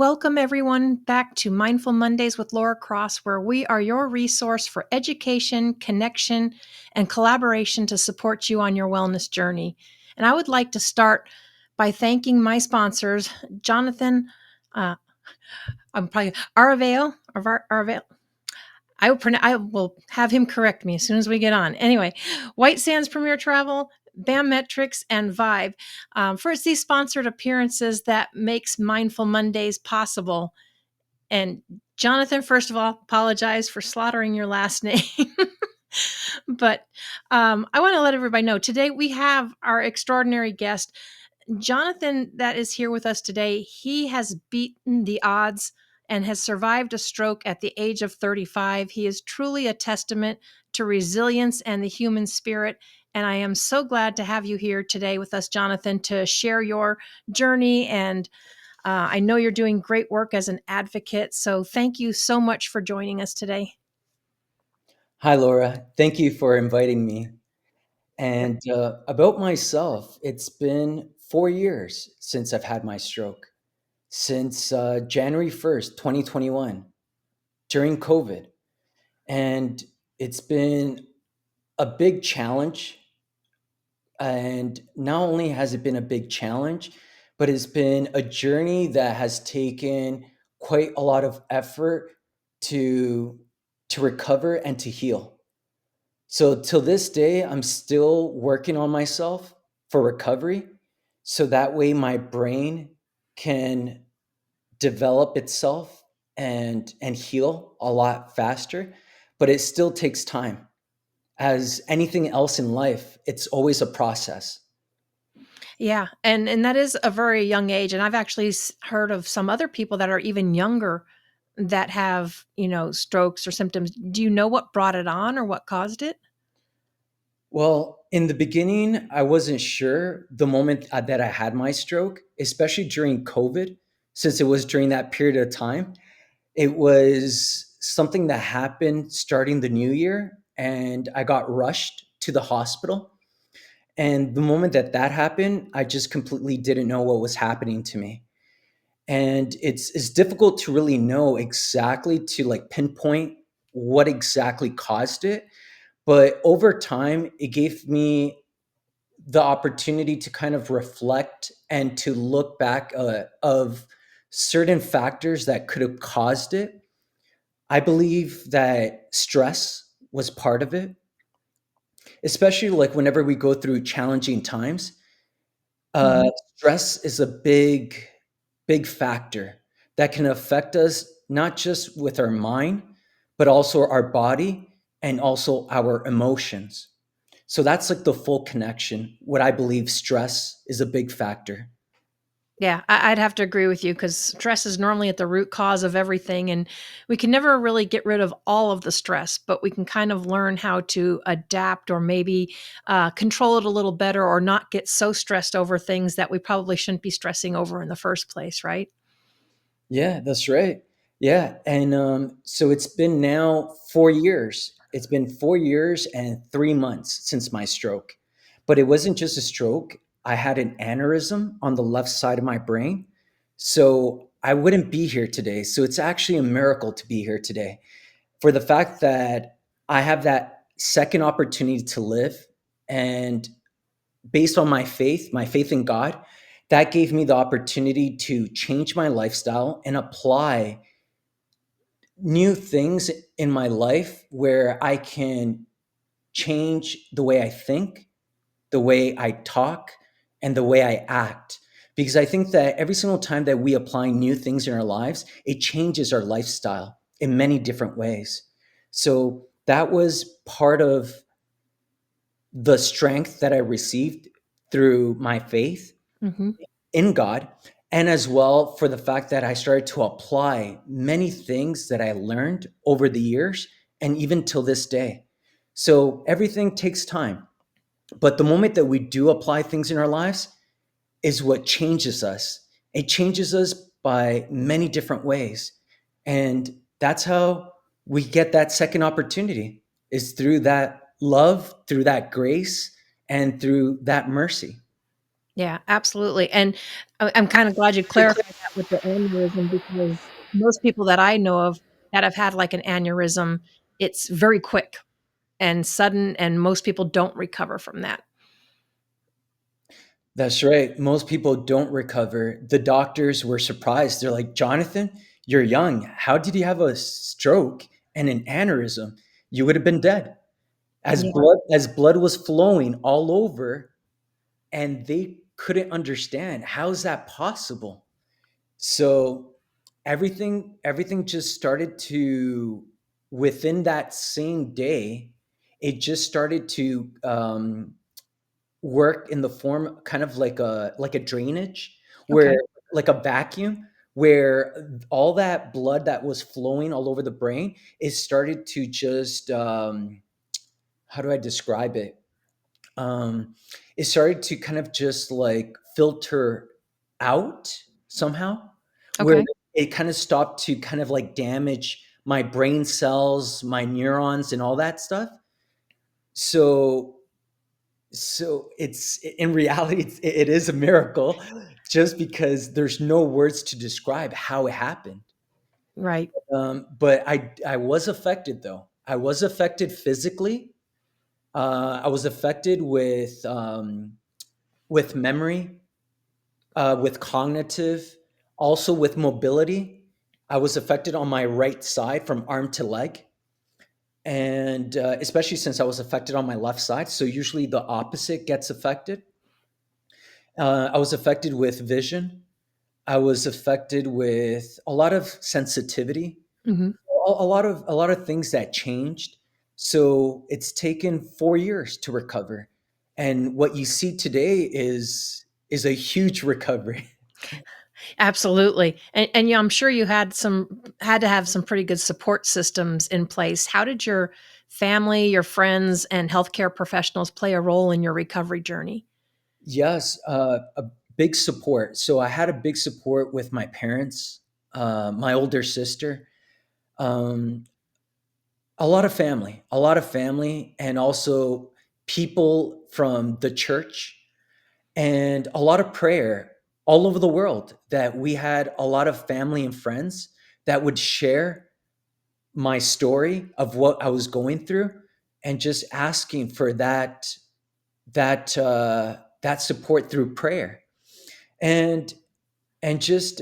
welcome everyone back to Mindful Mondays with Laura Cross, where we are your resource for education, connection, and collaboration to support you on your wellness journey. And I would like to start by thanking my sponsors, Jonathan, I'm probably Aravale. I will have him correct me as soon as we get on. Anyway, White Sands Premier Travel, BAM Metrics, and Vibe. For it's these sponsored appearances that makes Mindful Mondays possible. And Jonathan, first of all, apologize for slaughtering your last name. But I want to let everybody know today we have our extraordinary guest, Jonathan, that is here with us today. He has beaten the odds and has survived a stroke at the age of 35. He is truly a testament to resilience and the human spirit. And I am so glad to have you here today with us, Jonathan, to share your journey. And I know you're doing great work as an advocate. So thank you so much for joining us today. Hi, Laura. Thank you for inviting me. And about myself, it's been 4 years since I've had my stroke, since January 1st, 2021, during COVID. And it's been a big challenge. And not only has it been a big challenge, but it's been a journey that has taken quite a lot of effort to recover and to heal. So till this day, I'm still working on myself for recovery. So that way my brain can develop itself and heal a lot faster. But it still takes time. As anything else in life, it's always a process. Yeah, and that is a very young age, and I've actually heard of some other people that are even younger that have, strokes or symptoms. Do you know what brought it on or what caused it? Well, in the beginning, I wasn't sure the moment that I had my stroke, especially during COVID, since it was during that period of time. It was something that happened starting the new year, and I got rushed to the hospital. And the moment that that happened, I just completely didn't know what was happening to me. And it's difficult to really know exactly to like pinpoint what exactly caused it. But over time, it gave me the opportunity to kind of reflect and to look back of certain factors that could have caused it. I believe that stress was part of it, especially like whenever we go through challenging times. Uh, Mhm. Stress is a big factor that can affect us not just with our mind, but also our body and also our emotions. So that's like the full connection. What I believe stress is a big factor. Yeah, I'd have to agree with you because stress is normally at the root cause of everything. And we can never really get rid of all of the stress, but we can kind of learn how to adapt or maybe control it a little better or not get so stressed over things that we probably shouldn't be stressing over in the first place, right? Yeah, that's right. Yeah. And so it's been now 4 years. It's been 4 years and 3 months since my stroke. But it wasn't just a stroke. I had an aneurysm on the left side of my brain. So I wouldn't be here today. So it's actually a miracle to be here today for the fact that I have that second opportunity to live. And based on my faith in God, that gave me the opportunity to change my lifestyle and apply new things in my life where I can change the way I think, the way I talk, and the way I act. Because I think that every single time that we apply new things in our lives, it changes our lifestyle in many different ways. So that was part of the strength that I received through my faith Hmm. in God, and as well for the fact that I started to apply many things that I learned over the years and even till this day. So everything takes time. But the moment that we do apply things in our lives is what changes us. It changes us by many different ways. And that's how we get that second opportunity is through that love, through that grace, and through that mercy. Yeah, absolutely, and I'm kinda glad you clarified that with the aneurysm because most people that I know of that have had, like, an aneurysm, it's very quick and sudden, and most people don't recover from that. That's right. Most people don't recover. The doctors were surprised. They're like, Jonathan, you're young. How did you have a stroke and an aneurysm? You would have been dead. Yeah, As blood was flowing all over, and they couldn't understand how is that possible. So everything just started to, within that same day, it just started to work in the form kind of like a drainage, where okay, like a vacuum, where all that blood that was flowing all over the brain is started to just how do I describe it? Um, it started to kind of just like filter out somehow, where okay. it kind of stopped to kind of like damage my brain cells, my neurons, and all that stuff. So it's, in reality, it is a miracle, just because there's no words to describe how it happened. Right. But I was affected though. I was affected physically. I was affected with memory, with cognitive, also with mobility. I was affected on my right side from arm to leg, and especially since I was affected on my left side. So usually the opposite gets affected. I was affected with vision. I was affected with a lot of sensitivity, Mhm. a lot of things that changed. So it's taken 4 years to recover, and what you see today is a huge recovery. Absolutely, and, yeah, I'm sure you had to have some pretty good support systems in place. How did your family, your friends, and healthcare professionals play a role in your recovery journey? Yes, a big support. So I had a big support with my parents, my older sister, um, a lot of family, and also people from the church, and a lot of prayer all over the world. That we had a lot of family and friends that would share my story of what I was going through, and just asking for that support through prayer. And just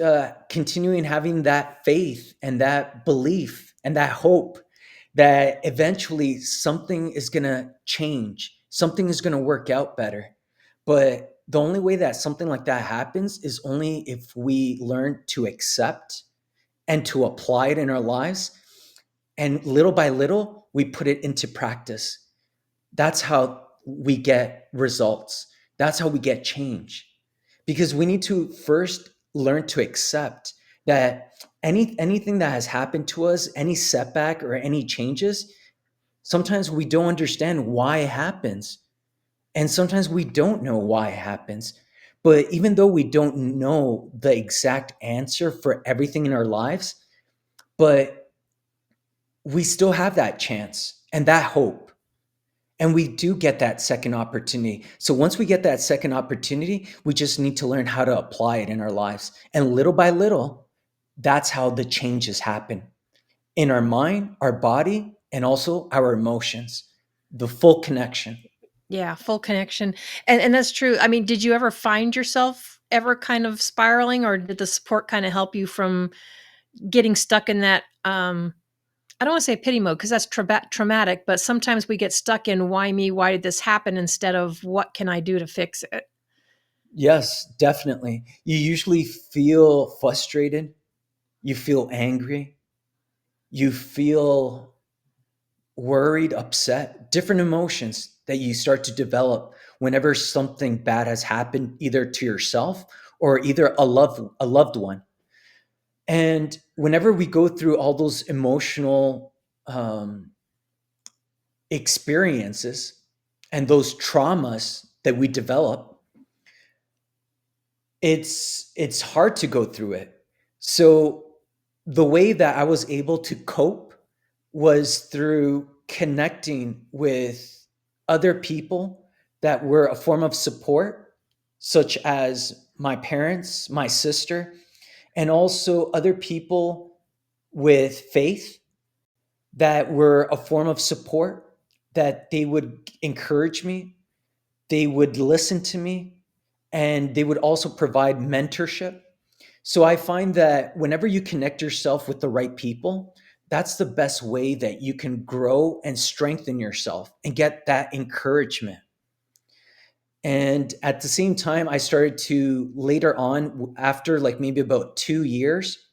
continuing having that faith and that belief and that hope that eventually something is going to change, something is going to work out better. But the only way that something like that happens is only if we learn to accept and to apply it in our lives, and little by little we put it into practice. That's how we get results, that's how we get change, because we need to first learn to accept that anything that has happened to us, any setback or any changes, sometimes we don't understand why it happens, and sometimes we don't know why it happens. But even though we don't know the exact answer for everything in our lives, but we still have that chance and that hope, and we do get that second opportunity. So once we get that second opportunity, we just need to learn how to apply it in our lives. And little by little, that's how the changes happen in our mind, our body, and also our emotions. The full connection. Yeah, full connection, and that's true. I mean, did you ever find yourself ever kind of spiraling, or did the support kinda help you from getting stuck in that, I don't wanna say pity mode because that's traumatic, but sometimes we get stuck in, "Why me? Why did this happen?" instead of, "What can I do to fix it?" Yes, definitely. You usually feel frustrated, you feel angry, you feel worried, upset, different emotions that you start to develop whenever something bad has happened, either to yourself or either a loved one. And whenever we go through all those emotional um, experiences and those traumas that we develop, it's hard to go through it. So the way that I was able to cope was through connecting with other people that were a form of support, such as my parents, my sister, and also other people with faith that were a form of support, that they would encourage me, they would listen to me, and they would also provide mentorship. So I find that whenever you connect yourself with the right people, that's the best way that you can grow and strengthen yourself and get that encouragement. And at the same time, I started to later on, after like maybe about 2 years,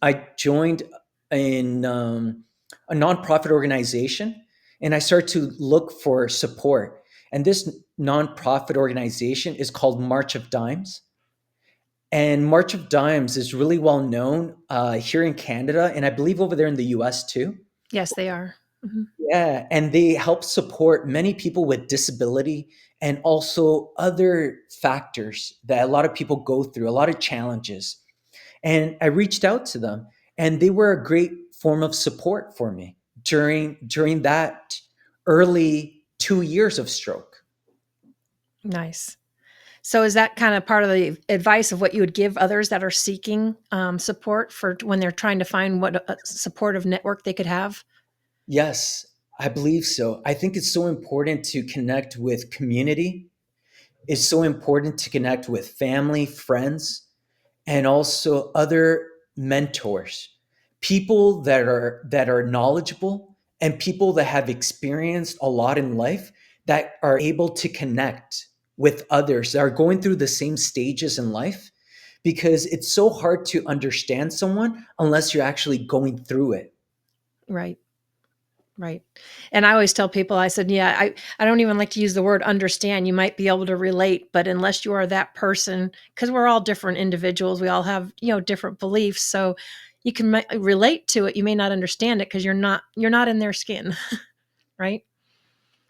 I joined in a nonprofit organization, and I started to look for support. And this nonprofit organization is called March of Dimes. And March of Dimes is really well known here in Canada, and I believe over there in the US too. Yes, they are. Hmm. Yeah, and they help support many people with disability and also other factors that a lot of people go through, a lot of challenges. And I reached out to them, and they were a great form of support for me during that early 2 years of stroke. Nice. So is that kind of part of the advice of what you would give others that are seeking support for when they're trying to find what a supportive network they could have? Yes, I believe so. I think it's so important to connect with community. It's so important to connect with family, friends, and also other mentors, people that are knowledgeable and people that have experienced a lot in life, that are able to connect with others that are going through the same stages in life, because it's so hard to understand someone unless you're actually going through it. Right. Right. And I always tell people, I said, yeah, I don't even like to use the word understand. You might be able to relate, but unless you are that person, because we're all different individuals, we all have, different beliefs. So you can relate to it. You may not understand it because you're not in their skin. Right.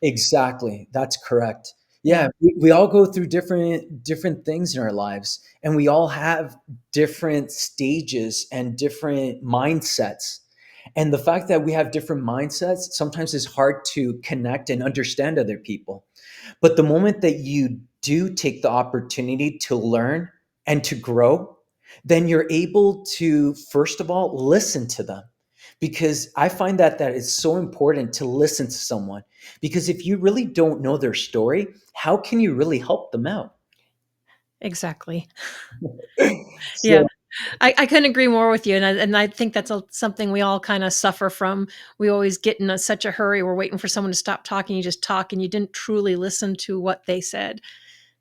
Exactly. That's correct. Yeah. Yeah, we all go through different things in our lives, and we all have different stages and different mindsets. And the fact that we have different mindsets sometimes is hard to connect and understand other people. But the moment that you do take the opportunity to learn and to grow, then you're able to, first of all, listen to them. Because I find that it's so important to listen to someone. Because if you really don't know their story, how can you really help them out? Exactly. Yeah. So I couldn't agree more with you, and I think that's something we all kind of suffer from. We always get in such a hurry. We're waiting for someone to stop talking. You just talk, and you didn't truly listen to what they said.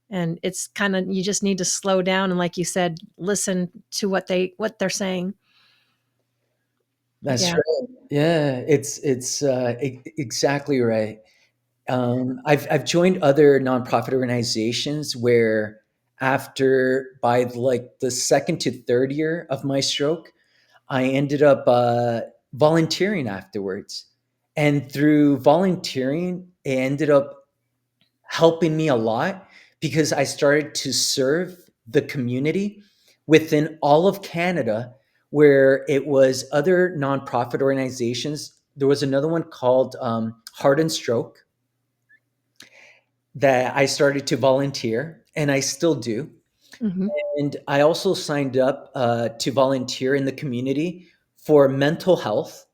And it's kind of you just need to slow down and, like you said, listen to what they're saying. that's Yeah. right. Yeah, it's exactly right. I've joined other nonprofit organizations where, after by like the second to third year of my stroke, I ended up volunteering afterwards, and through volunteering, it ended up helping me a lot, because I started to serve the community within all of Canada, where it was other nonprofit organizations. There was another one called Heart and Stroke that I started to volunteer, and I still do. Hmm. And I also signed up to volunteer in the community for mental health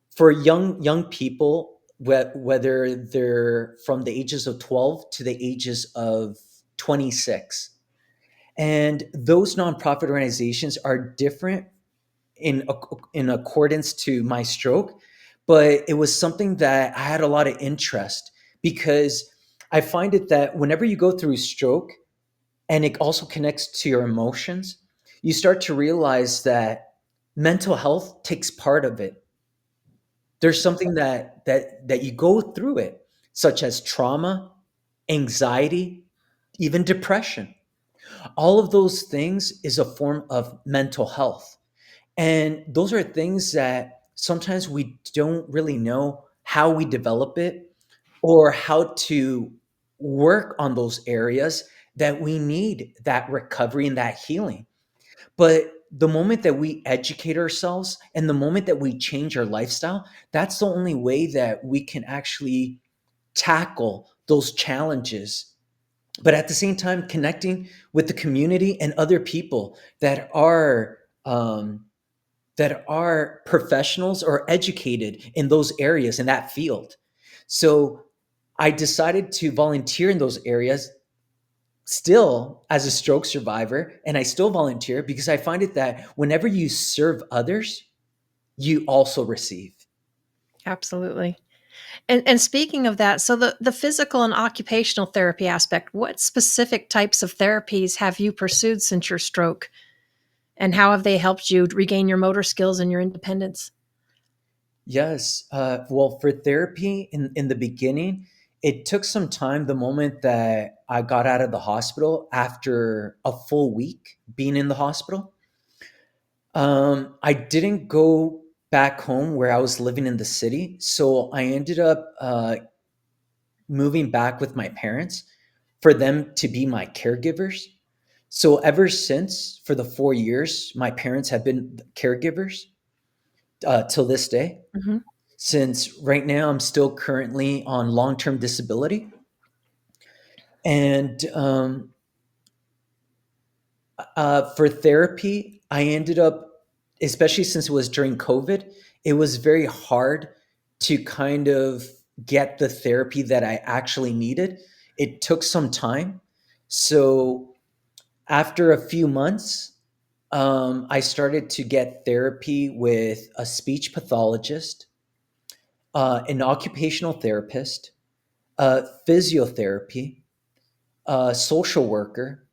for young people, whether they're from the ages of 12 to the ages of 26. And those nonprofit organizations are different in accordance to my stroke, but it was something that I had a lot of interest, because I find it that whenever you go through stroke, and it also connects to your emotions, you start to realize that mental health takes part of it. There's something that you go through it, such as trauma, anxiety, even depression. All of those things is a form of mental health. And those are things that sometimes we don't really know how we develop it, or how to work on those areas that we need that recovery and that healing. But the moment that we educate ourselves and the moment that we change our lifestyle, that's the only way that we can actually tackle those challenges but at the same time connecting with the community and other people um, that are professionals or educated in those areas in that field. So I decided to volunteer in those areas still as a stroke survivor, and I still volunteer because I find it that whenever you serve others, you also receive. Absolutely. And speaking of that, so the physical and occupational therapy aspect, what specific types of therapies have you pursued since your stroke? And how have they helped you regain your motor skills and your independence? Yes. Well, for therapy in the beginning, it took some time the moment that I got out of the hospital after a full week being in the hospital. I didn't go back home where I was living in the city. So I ended up moving back with my parents for them to be my caregivers. So ever since, for the 4 years, my parents have been caregivers till this day. Mhm. Since right now I'm still currently on long term disability. And for therapy, I ended up, especially since it was during COVID, it was very hard to kind of get the therapy that I actually needed. It took some time. So after a few months, I started to get therapy with a speech pathologist, an occupational therapist, physiotherapy, a social worker,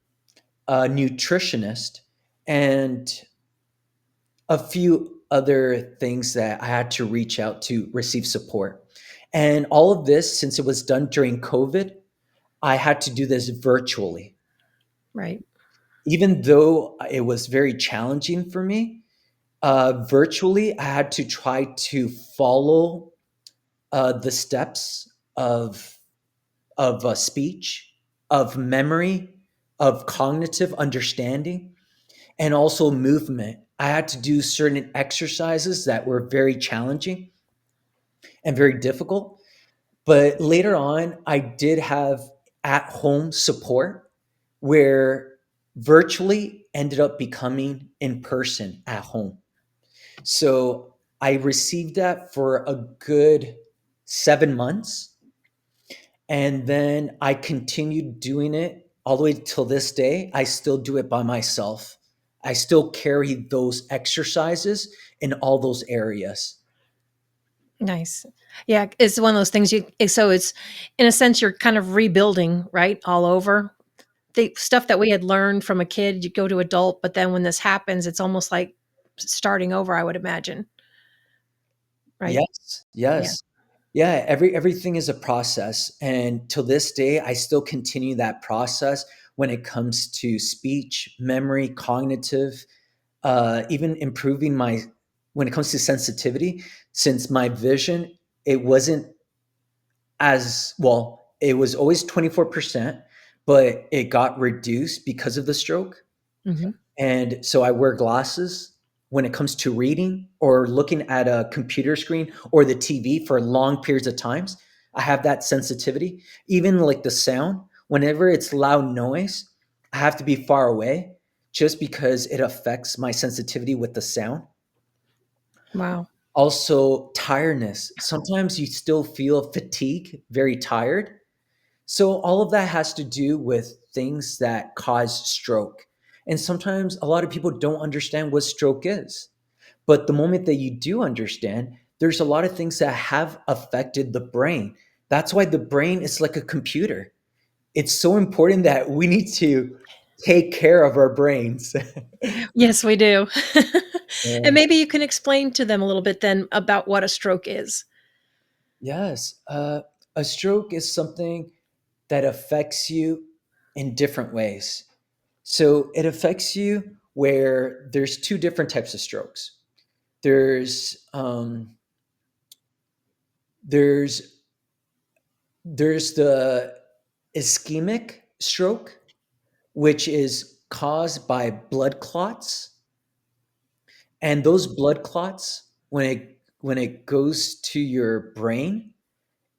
a nutritionist, and a few other things that I had to reach out to receive support. And all of this, since it was done during COVID, I had to do this virtually. Right. Even though it was very challenging for me, virtually, I had to try to follow the steps of speech, of memory, of cognitive understanding, and also movement. I had to do certain exercises that were very challenging and very difficult. But later on, I did have at home support where virtually ended up becoming in person at home. So I received that for a good 7 months. And then I continued doing it all the way till this day. I still do it by myself. I still carry those exercises in all those areas. Nice. Yeah, it's one of those things so it's in a sense you're kind of rebuilding, right? All over. The stuff that we had learned from a kid, you go to adult, but then when this happens, it's almost like starting over, I would imagine, right? Yes, Yeah. yes. Yeah, everything is a process, and till this day, I still continue that process when it comes to speech, memory, cognitive, even improving my when it comes to sensitivity. Since my vision, it wasn't as well. It was always 24%, but it got reduced because of the stroke. Mhm. And so I wear glasses when it comes to reading or looking at a computer screen or the TV for long periods of times. I have that sensitivity. Even like the sound, whenever it's loud noise, I have to be far away just because it affects my sensitivity with the sound. Wow. Also, tiredness. Sometimes you still feel fatigue, very tired. So all of that has to do with things that cause stroke. And sometimes a lot of people don't understand what stroke is. But the moment that you do understand, there's a lot of things that have affected the brain. That's why the brain is like a computer. It's so important that we need to take care of our brains. Yes, we do. And Yeah. maybe you can explain to them a little bit then about what a stroke is. Yes. A stroke is something that affects you in different ways. So it affects you where there's two different types of strokes. There's um, there's there's the ischemic stroke, which is caused by blood clots, and those blood clots, when it goes to your brain,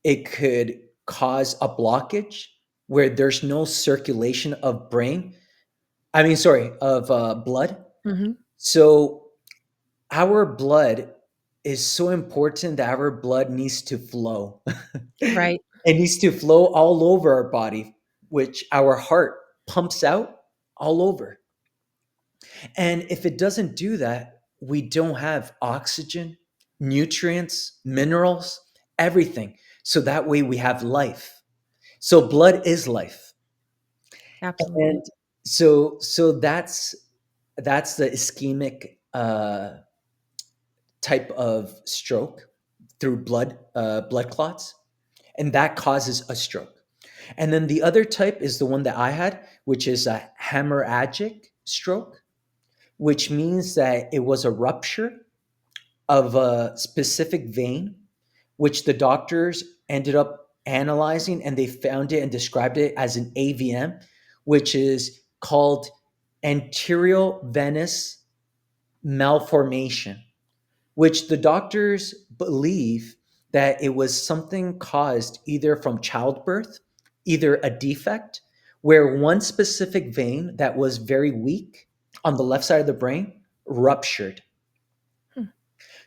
it could cause a blockage where there's no circulation of brain. I mean, sorry, of blood. Hmm. So our blood is so important that our blood needs to flow. Right. It needs to flow all over our body, which our heart pumps out all over. And if it doesn't do that, we don't have oxygen, nutrients, minerals, everything. So that way we have life. So blood is life. Absolutely. And so that's the ischemic type of stroke through blood clots, and that causes a stroke. And then the other type is the one that I had, which is a hemorrhagic stroke, which means that it was a rupture of a specific vein, which the doctors ended up analyzing, and they found it and described it as an AVM, which is called anterior venous malformation, which the doctors believe that it was something caused either from childbirth, either a defect where one specific vein that was very weak on the left side of the brain ruptured. Hmm.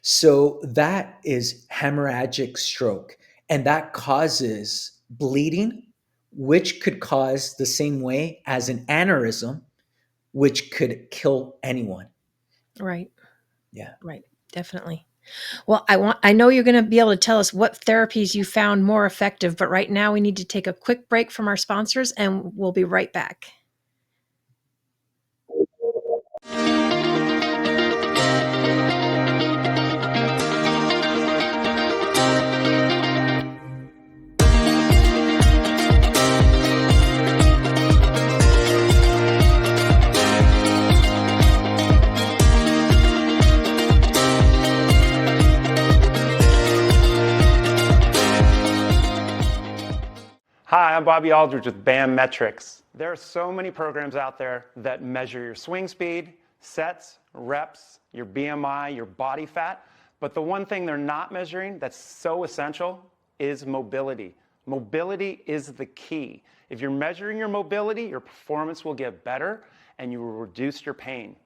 So that is hemorrhagic stroke, and that causes bleeding, which could cause the same way as an aneurysm, which could kill anyone. Right. Yeah. Right. Definitely. Well, I know you're going to be able to tell us what therapies you found more effective, but right now we need to take a quick break from our sponsors and we'll be right back. Hi, I'm Bobby Aldridge with BAM Metrics. There are so many programs out there that measure your swing speed, sets, reps, your BMI, your body fat, but the one thing they're not measuring that's so essential is mobility. Mobility is the key. If you're measuring your mobility, your performance will get better and you will reduce your pain.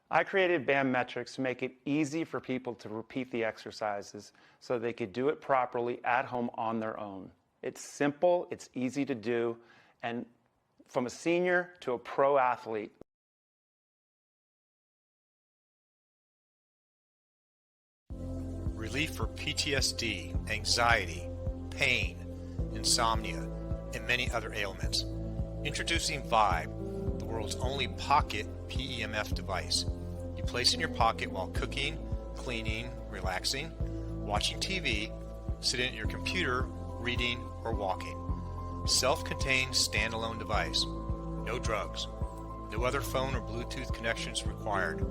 I created BAM Metrics to make it easy for people to repeat the exercises so they could do it properly at home on their own. It's simple, it's easy to do, and from a senior to a pro athlete. Relief for PTSD, anxiety, pain, insomnia, and many other ailments. Introducing Vibe, the world's only pocket PEMF device. You place in your pocket while cooking, cleaning, relaxing, watching TV, sitting at your computer, reading, or walking. Self-contained standalone device. No drugs. No other phone or Bluetooth connections required.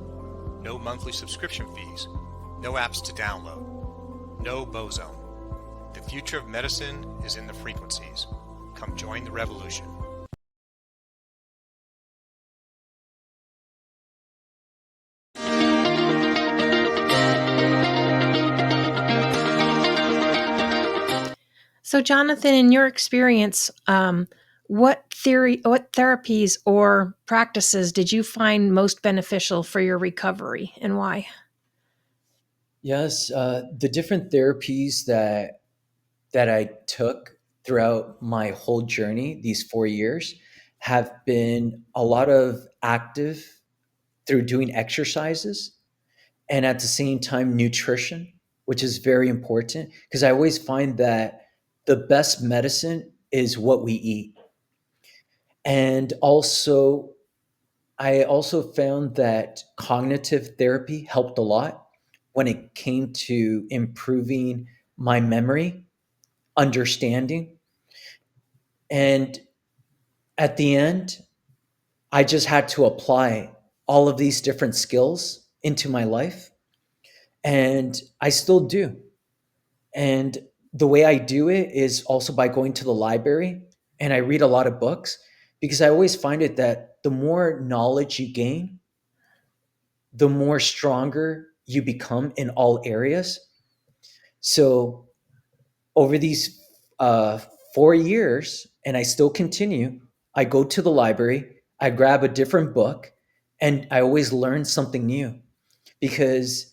No monthly subscription fees. No apps to download. No Bozone. The future of medicine is in the frequencies. Come join the revolution. So, Jonathan, in your experience, what therapies or practices did you find most beneficial for your recovery, and why? Yes, the different therapies that I took throughout my whole journey, these 4 years, have been a lot of active through doing exercises, and at the same time nutrition, which is very important because I always find that the best medicine is what we eat. And also, I also found that cognitive therapy helped a lot when it came to improving my memory, understanding. And at the end, I just had to apply all of these different skills into my life. And I still do. And the way I do it is also by going to the library and I read a lot of books because I always find it that the more knowledge you gain, the more stronger you become in all areas. So over these 4 years, and I still continue. I go to the library, I grab a different book, and I always learn something new because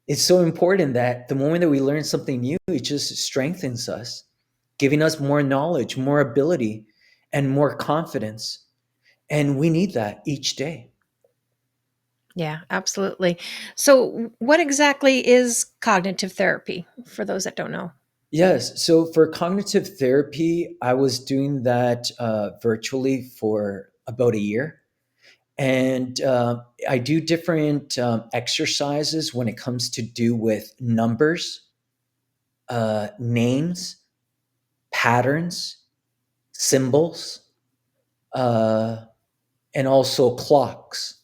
it's so important that the moment that we learn something new, it just strengthens us, giving us more knowledge, more ability, and more confidence. And we need that each day. Yeah, absolutely. So, what exactly is cognitive therapy for those that don't know? Yes. So for cognitive therapy, I was doing that virtually for about a year. And I do different exercises when it comes to do with numbers, names, patterns, symbols, uh, and also clocks.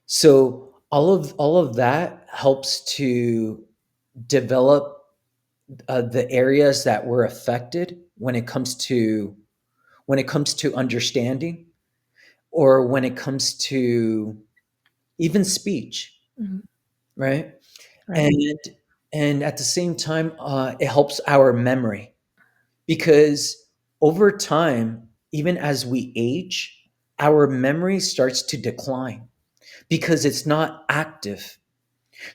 So all of that helps to develop the areas that were affected when it comes to understanding, or when it comes to even speech, Mhm. right? Right. And at the same time, it helps our memory because over time, even as we age, our memory starts to decline because it's not active.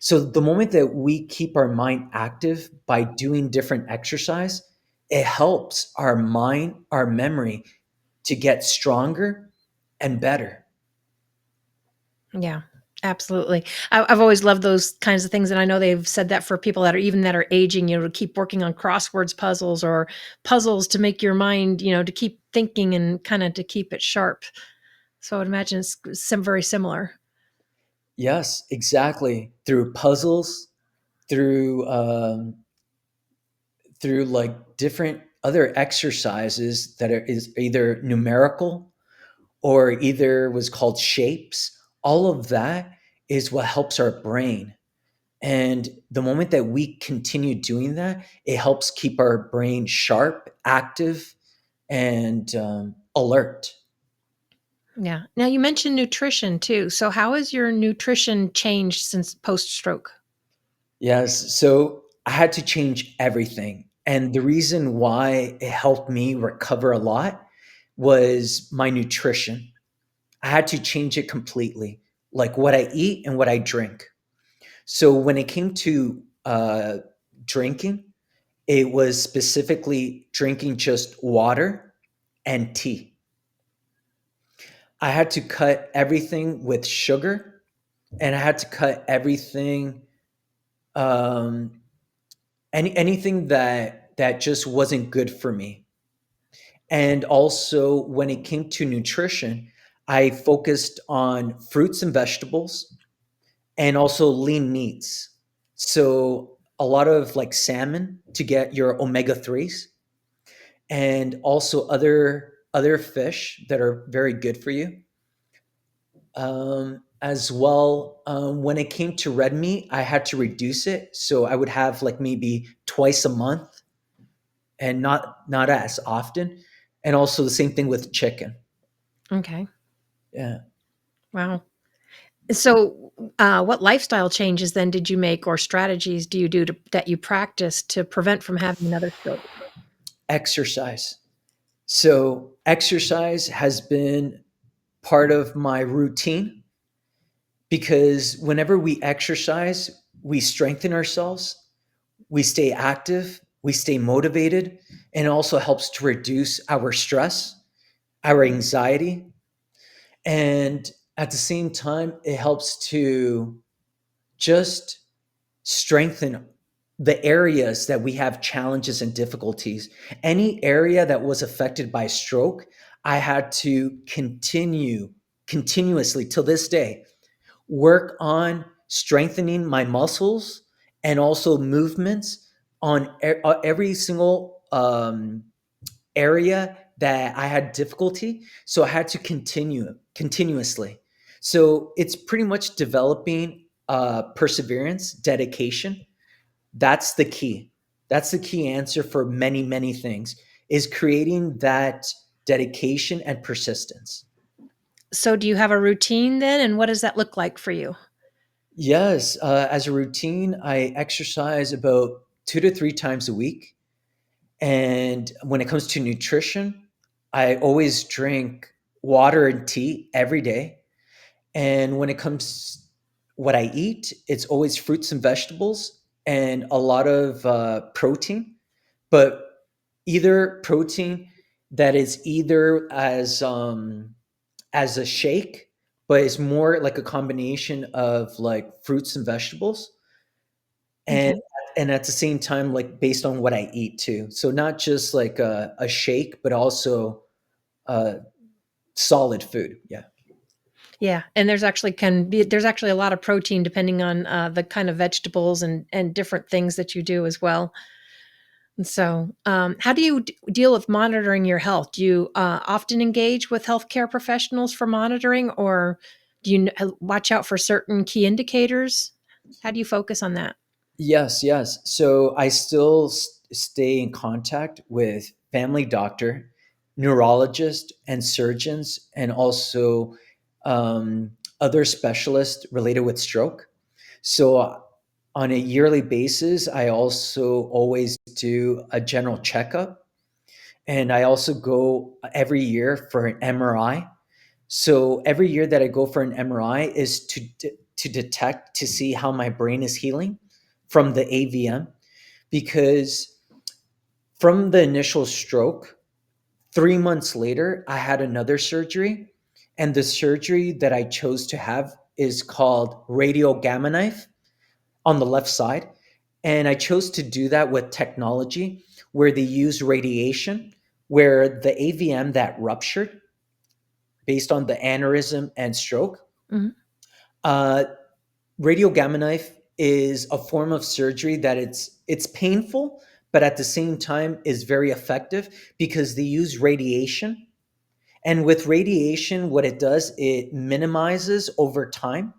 So the moment that we keep our mind active by doing different exercise, it helps our mind, our memory to get stronger and better. Yeah, absolutely. I've always loved those kinds of things, and I know they've said that for people that are aging, to keep working on crosswords puzzles or puzzles to make your mind, to keep thinking and kind of to keep it sharp. So I would imagine it's very similar. Yes, exactly. Through puzzles, through through like different other exercises that is either numerical or either was called shapes. All of that is what helps our brain. And the moment that we continue doing that, it helps keep our brain sharp, active, and alert. Yeah. Now you mentioned nutrition too. So how has your nutrition changed since post stroke? Yes. So I had to change everything. And the reason why it helped me recover a lot was my nutrition. I had to change it completely, like what I eat and what I drink. So when it came to drinking, it was specifically drinking just water and tea. I had to cut everything with sugar, and I had to cut everything, um, anything that just wasn't good for me. And also, when it came to nutrition, I focused on fruits and vegetables, and also lean meats. So a lot of like salmon to get your omega 3s, and also other fish that are very good for you. As well, when it came to red meat, I had to reduce it. So I would have like maybe twice a month and not as often. And also the same thing with chicken. Okay. Yeah. Wow. So, what lifestyle changes then did you make, or strategies do you do that you practice to prevent from having another stroke? Exercise. So exercise has been part of my routine because whenever we exercise, we strengthen ourselves, we stay active, we stay motivated, and it also helps to reduce our stress, our anxiety, and at the same time, it helps to just strengthen the areas that we have challenges and difficulties. Any area that was affected by stroke, I had to continuously till this day work on strengthening my muscles and also movements on every single area that I had difficulty. So I had to continue continuously. So it's pretty much developing perseverance, dedication. That's the key. That's the key answer for many, many things is creating that dedication and persistence. So, do you have a routine then, and what does that look like for you? Yes, as a routine, I exercise about 2 to 3 times a week. And when it comes to nutrition, I always drink water and tea every day. And when it comes what I eat, it's always fruits and vegetables and a lot of protein, but either protein that is either as a shake, but it's more like a combination of like fruits and vegetables, and Okay. and at the same time, like based on what I eat too. So not just like a shake, but also uh, solid food. Yeah. Yeah, and there's actually a lot of protein depending on the kind of vegetables and different things that you do as well. And so, how do you deal with monitoring your health? Do you often engage with healthcare professionals for monitoring, or do you watch out for certain key indicators? How do you focus on that? Yes, yes. So I still stay in contact with family doctor, neurologist, and surgeons, and also other specialists related with stroke. So on a yearly basis, I also always do a general checkup, and I also go every year for an MRI. So every year that I go for an MRI is to detect to see how my brain is healing from the AVM, because from the initial stroke, 3 months later, I had another surgery, and the surgery that I chose to have is called radio gamma knife on the left side. And I chose to do that with technology where they use radiation, where the AVM that ruptured based on the aneurysm and stroke, Mhm. uh, radio gamma knife is a form of surgery that it's painful, but at the same time is very effective because they use radiation. And with radiation, what it does, it minimizes over time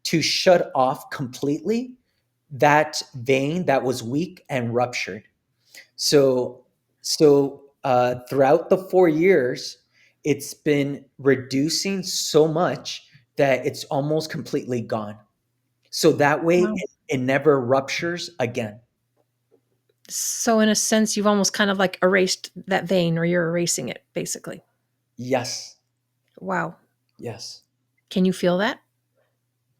to shut off completely that vein that was weak and ruptured. So throughout the 4 years, it's been reducing so much that it's almost completely gone. So that way Wow. it never ruptures again. So, in a sense, you've almost kind of like erased that vein, or you're erasing it, basically. Yes. Wow. Yes. Can you feel that?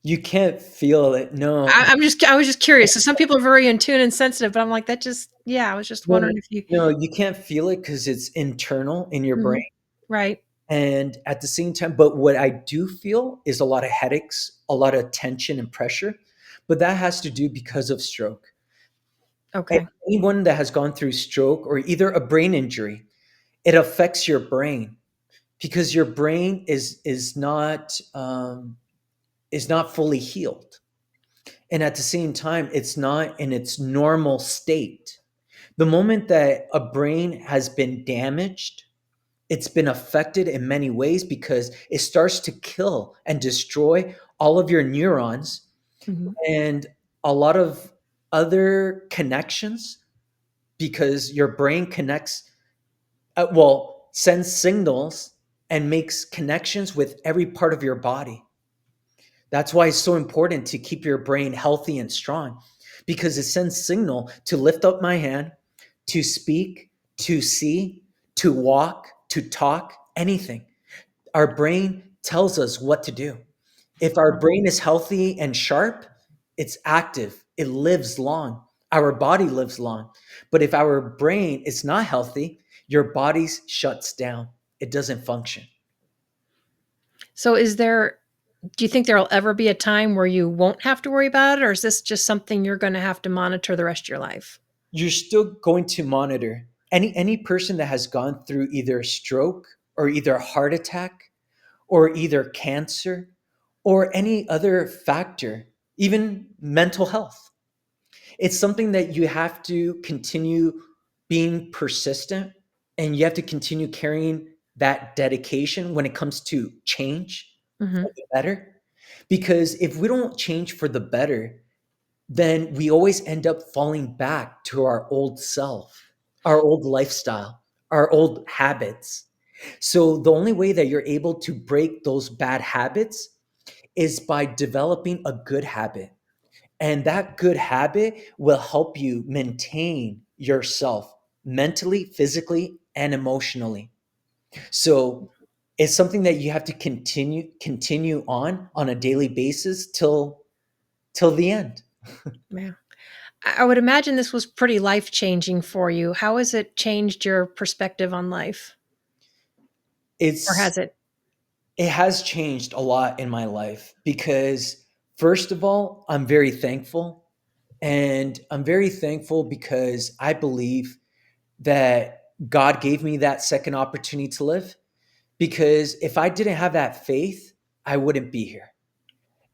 You can't feel it. No. I was just curious. So some people are very in tune and sensitive, but I'm like, that just, yeah, I was just No, wondering if you, no, you can't feel it because it's internal in your brain. Mhm. Right. And at the same time, but what I do feel is a lot of headaches, a lot of tension and pressure. But that has to do because of stroke. Okay. Anyone that has gone through stroke or either a brain injury, it affects your brain because your brain is not fully healed, and at the same time, it's not in its normal state. The moment that a brain has been damaged, it's been affected in many ways because it starts to kill and destroy all of your neurons Mhm. and a lot of other connections, because your brain connects, sends signals and makes connections with every part of your body. That's why it's so important to keep your brain healthy and strong, because it sends signal to lift up my hand, to speak, to see, to walk, to talk, anything. Our brain tells us what to do. If our brain is healthy and sharp, it's active, it lives long. Our body lives long. But if our brain is not healthy, your body shuts down. It doesn't function. So do you think there'll ever be a time where you won't have to worry about it, or is this just something you're going to have to monitor the rest of your life? You're still going to monitor any person that has gone through either a stroke or either a heart attack or either cancer or any other factor, even mental health. It's something that you have to continue being persistent, and you have to continue carrying that dedication when it comes to change Hmm. for the better. Because if we don't change for the better, then we always end up falling back to our old self, our old lifestyle, our old habits. So the only way that you're able to break those bad habits is by developing a good habit. And that good habit will help you maintain yourself mentally, physically, and emotionally. So it's something that you have to continue on a daily basis till the end. Yeah. I would imagine this was pretty life-changing for you. How has it changed your perspective on life? Or It's has it? it has changed a lot in my life because first of all, I'm very thankful, and I'm very thankful because I believe that God gave me that second opportunity to live, because if I didn't have that faith, I wouldn't be here.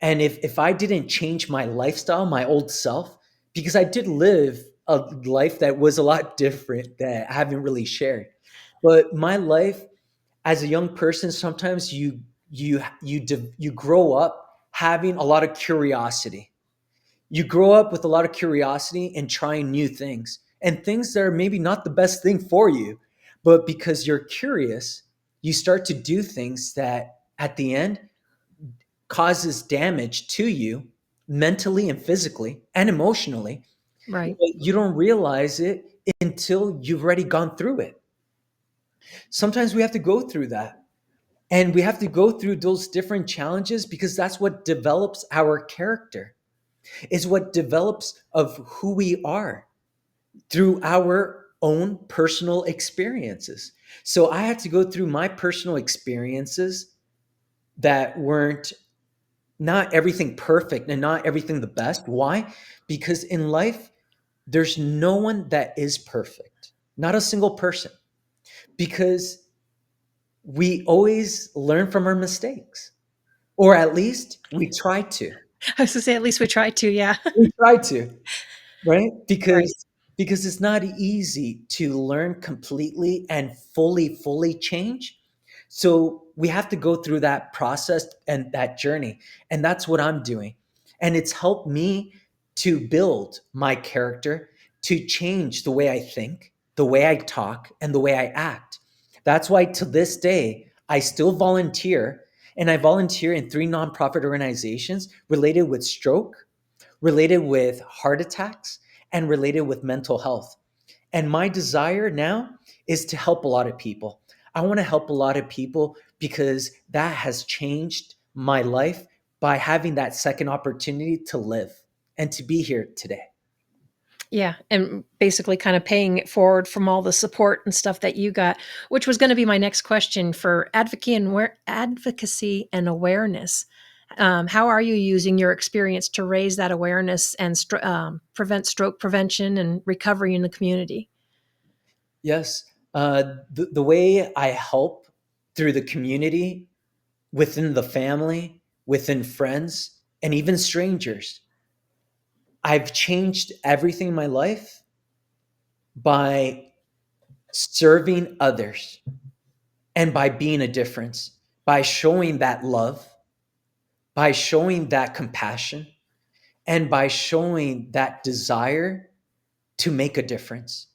And if I didn't change my lifestyle, my old self, because I did live a life that was a lot different that I haven't really shared. But my life as a young person, sometimes you grow up having a lot of curiosity. You grow up with a lot of curiosity and trying new things and things that are maybe not the best thing for you, but because you're curious, you start to do things that at the end causes damage to you mentally and physically and emotionally. Right. But you don't realize it until you've already gone through it. Sometimes we have to go through that. And we have to go through those different challenges because that's what develops our character. Is what develops of who we are through our own personal experiences. So I had to go through my personal experiences that weren't not everything perfect and not everything the best. Why? Because in life, there's no one that is perfect, not a single person, because we always learn from our mistakes, or at least we try to. I was gonna say, at least we tried to, yeah. We try to, right? Right. Because it's not easy to learn completely and fully change. So we have to go through that process and that journey. And that's what I'm doing. And it's helped me to build my character, to change the way I think, the way I talk, and the way I act. That's why to this day, I still volunteer, and I volunteer in 3 nonprofit organizations related with stroke, related with heart attacks, and related with mental health. And my desire now is to help a lot of people. I want to help a lot of people because that has changed my life by having that second opportunity to live and to be here today. Yeah, and basically kind of paying it forward from all the support and stuff that you got, which was gonna be my next question for advocacy and awareness. How are you using your experience to raise that awareness and prevent stroke prevention and recovery in the community? Yes, the way I help through the community, within the family, within friends, and even strangers, I've changed everything in my life by serving others and by being a difference, by showing that love, by showing that compassion, and by showing that desire to make a difference.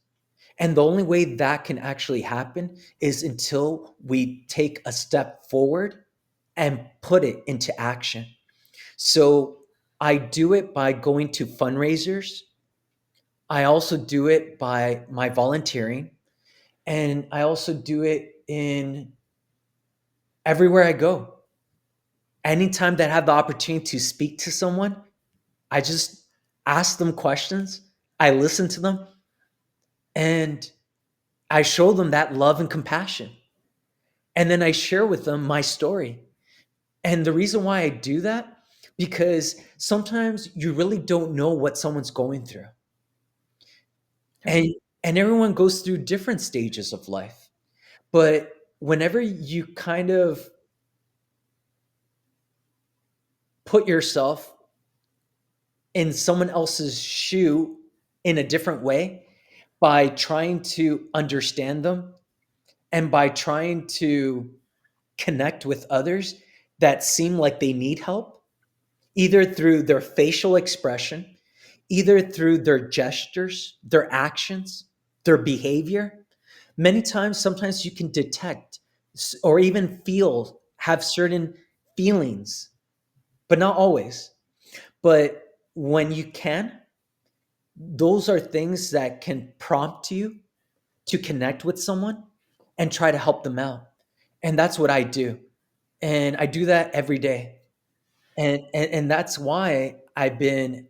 And the only way that can actually happen is until we take a step forward and put it into action. So I do it by going to fundraisers. I also do it by my volunteering. And I also do it in everywhere I go. Anytime that I have the opportunity to speak to someone, I just ask them questions. I listen to them and I show them that love and compassion. And then I share with them my story. And the reason why I do that, because sometimes you really don't know what someone's going through. And and everyone goes through different stages of life. But whenever you kind of put yourself in someone else's shoe in a different way by trying to understand them and by trying to connect with others that seem like they need help, either through their facial expression, either through their gestures, their actions, their behavior. Many times, sometimes you can detect or even feel, have certain feelings, but not always. But when you can, those are things that can prompt you to connect with someone and try to help them out. And that's what I do. And I do that every day. And that's why I've been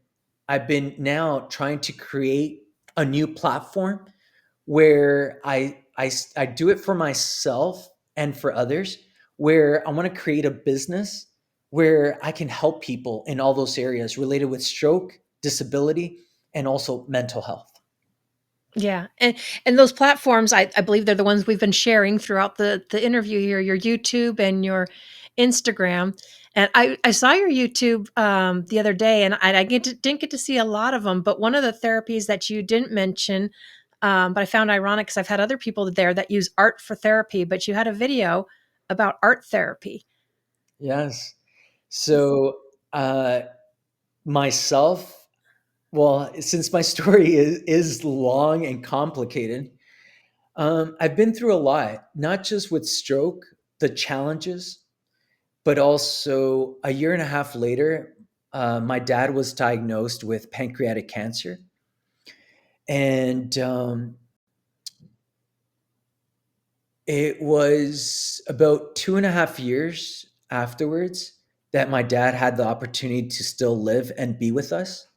now trying to create a new platform where I do it for myself and for others, where I want to create a business where I can help people in all those areas related with stroke, disability, and also mental health. Yeah, and those platforms, I believe they're the ones we've been sharing throughout the interview here, your YouTube and your Instagram. And I saw your YouTube the other day, and didn't get to see a lot of them. But one of the therapies that you didn't mention, but I found ironic because I've had other people there that use art for therapy, but you had a video about art therapy. Yes. So myself, well, since my story is long and complicated, I've been through a lot, not just with stroke, the challenges, but also a year and a half later, my dad was diagnosed with pancreatic cancer. And it was about 2.5 years afterwards that my dad had the opportunity to still live and be with us.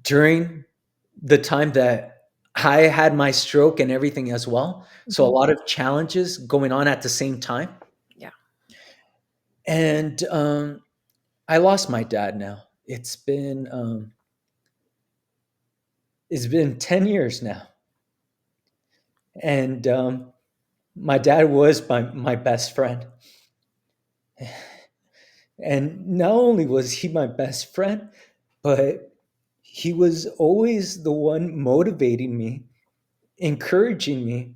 During the time that I had my stroke and everything as well. So a Mhm. lot of challenges going on at the same time. Yeah. And I lost my dad now. It's been 10 years now. And my dad was my best friend. And not only was he my best friend, but he was always the one motivating me, encouraging me,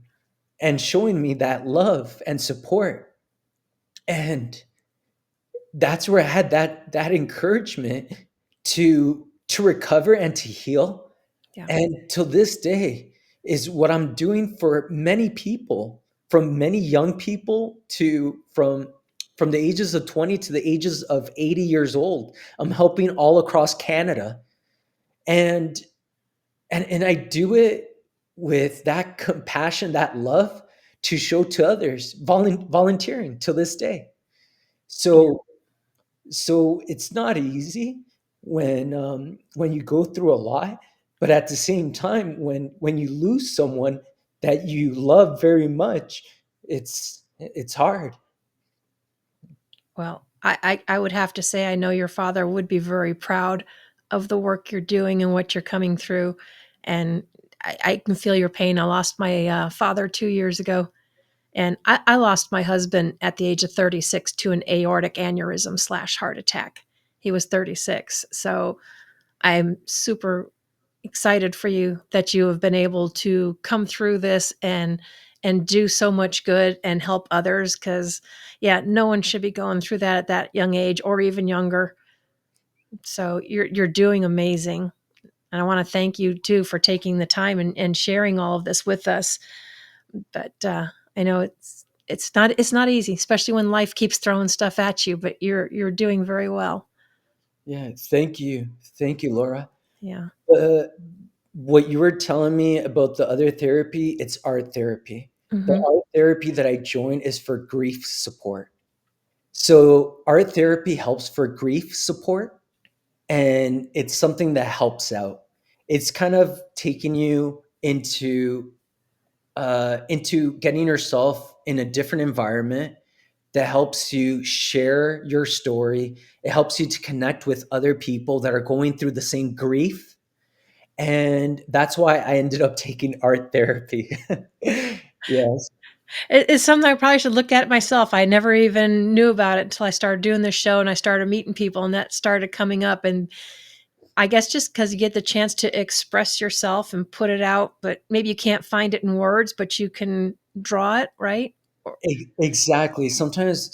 and showing me that love and support. And that's where I had that encouragement to recover and to heal. Yeah. And till this day is what I'm doing for many people, from many young people to from the ages of 20 to the ages of 80 years old. I'm helping all across Canada. And and I do it with that compassion, that love to show to others, volunteering till this day. Yeah. So it's not easy when you go through a lot, but at the same time, when you lose someone that you love very much, it's hard. Well, I would have to say I know your father would be very proud of the work you're doing and what you're coming through, and I can feel your pain. I lost my father 2 years ago, and I lost my husband at the age of 36 to an aortic aneurysm slash heart attack. He was 36, so I'm super excited for you that you have been able to come through this and do so much good and help others, because yeah, no one should be going through that at that young age or even younger. So you're doing amazing, and I want to thank you too for taking the time and sharing all of this with us. But I know it's not easy, especially when life keeps throwing stuff at you, but you're doing very well. Yeah, thank you, Laura. Yeah. uh, what you were telling me about the other therapy, it's art therapy. The Hmm. art therapy that I joined is for grief support. So art therapy helps for grief support, and it's something that helps out. It's kind of taking you into getting yourself in a different environment that helps you share your story. It helps you to connect with other people that are going through the same grief, and that's why I ended up taking art therapy. Yes. It's something I probably should look at myself. I never even knew about it until I started doing this show and I started meeting people and that started coming up. And I guess just because you get the chance to express yourself and put it out, but maybe you can't find it in words, but you can draw it, right? Or- Exactly. Sometimes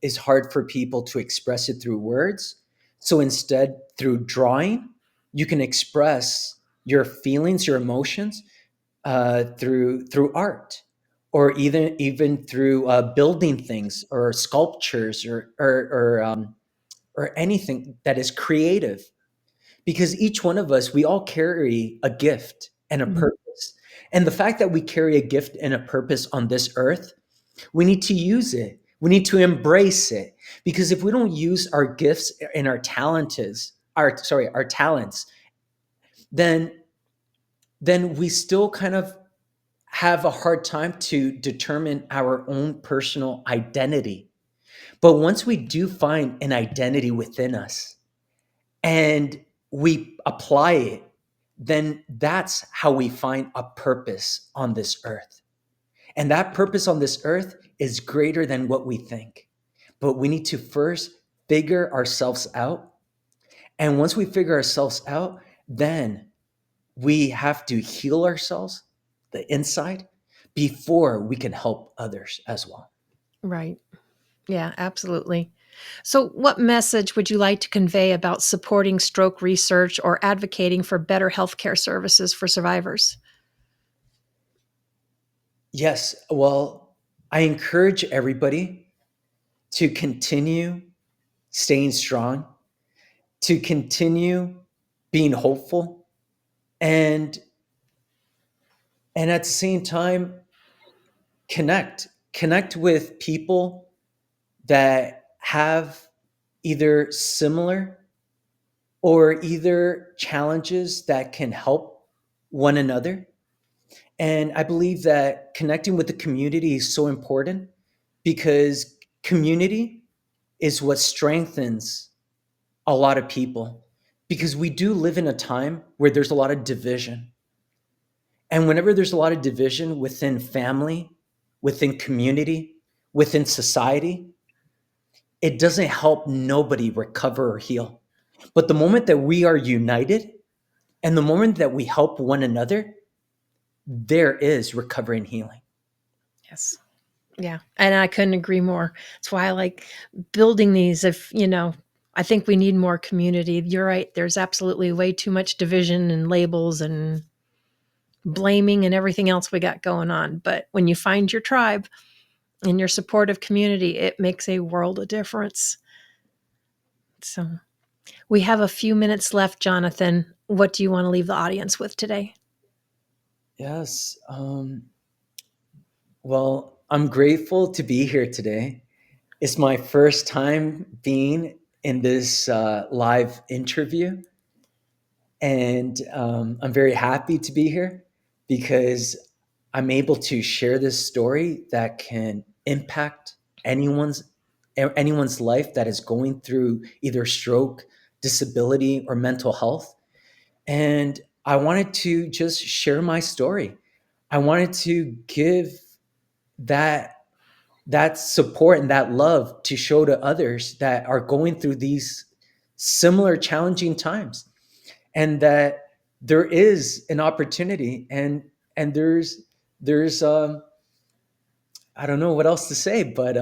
it's hard for people to express it through words. So instead, through drawing, you can express your feelings, your emotions through art, or even through building things or sculptures or anything that is creative. Because each one of us, we all carry a gift. and a Mhm. purpose. And the fact that we carry a gift and a purpose on this earth, we need to use it. We need to embrace it. Because if we don't use our gifts and our talents, then we still kind of have a hard time to determine our own personal identity. But once we do find an identity within us and we apply it, then that's how we find a purpose on this earth. And that purpose on this earth is greater than what we think. But we need to first figure ourselves out. And once we figure ourselves out, then we have to heal ourselves, the inside, before we can help others as well. Right. Yeah, absolutely. So, what message would you like to convey about supporting stroke research or advocating for better healthcare services for survivors? Yes, well, I encourage everybody to continue staying strong, to continue being hopeful, and at the same time connect with people that have either similar or either challenges that can help one another. And I believe that connecting with the community is so important because community is what strengthens a lot of people, because we do live in a time where there's a lot of division. And whenever there's a lot of division within family, within community, within society, it doesn't help nobody recover or heal. But the moment that we are united and the moment that we help one another, there is recovery and healing. Yes. Yeah. And I couldn't agree more. That's why I like building these. I think we need more community. You're right. There's absolutely way too much division and labels and blaming and everything else we got going on. But when you find your tribe and your supportive community, it makes a world of difference. So we have a few minutes left, Jonathan. What do you want to leave the audience with today? Yes. Well, I'm grateful to be here today. It's my first time being in this live interview. And I'm very happy to be here because I'm able to share this story that can impact anyone's life that is going through either stroke, disability, or mental health. And I wanted to just share my story. I wanted to give that support and that love to show to others that are going through these similar challenging times, and that there is an opportunity, and there's I don't know what else to say, but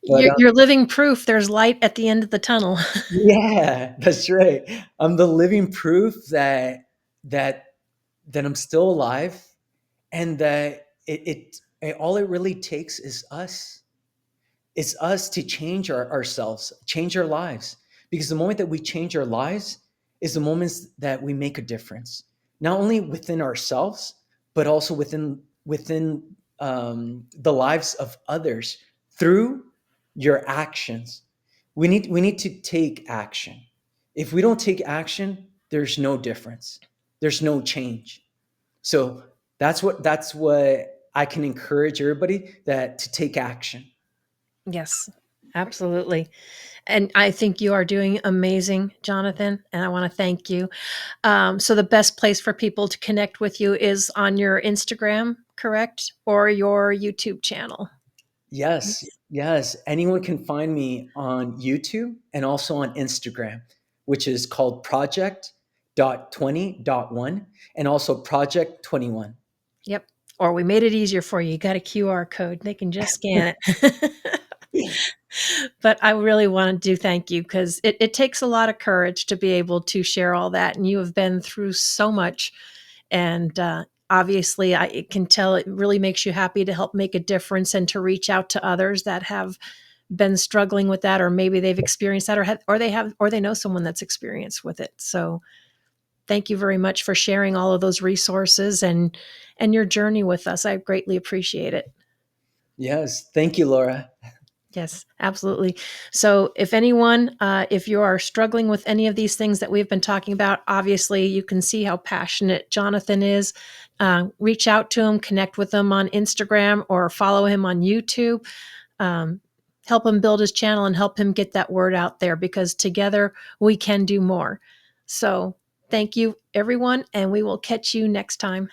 You're living proof there's light at the end of the tunnel. yeah, that's right. I'm the living proof that that I'm still alive, and that all it really takes is us. It's us to change ourselves, change our lives. Because the moment that we change our lives is the moments that we make a difference, not only within ourselves, but also within the lives of others through your actions. We need to take action. If we don't take action, there's no difference. There's no change. So that's what I can encourage everybody, that to take action. Yes, absolutely. And I think you are doing amazing, Jonathan, and I want to thank you. So the best place for people to connect with you is on your Instagram, correct? Or your YouTube channel. Yes, yes. Anyone can find me on YouTube and also on Instagram, which is called project.20.1 and also project 21. Yep. Or we made it easier for you. You got a QR code. They can just scan it. But I really want to thank you because it takes a lot of courage to be able to share all that. And you have been through so much. And obviously, I can tell it really makes you happy to help make a difference and to reach out to others that have been struggling with that, or maybe they've experienced that, or they know someone that's experienced with it. So thank you very much for sharing all of those resources and your journey with us. I greatly appreciate it. Yes. Thank you, Laura. Yes, absolutely. So if anyone, if you are struggling with any of these things that we've been talking about, obviously you can see how passionate Jonathan is. Reach out to him, connect with him on Instagram or follow him on YouTube. Help him build his channel and help him get that word out there, because together we can do more. So thank you, everyone, and we will catch you next time.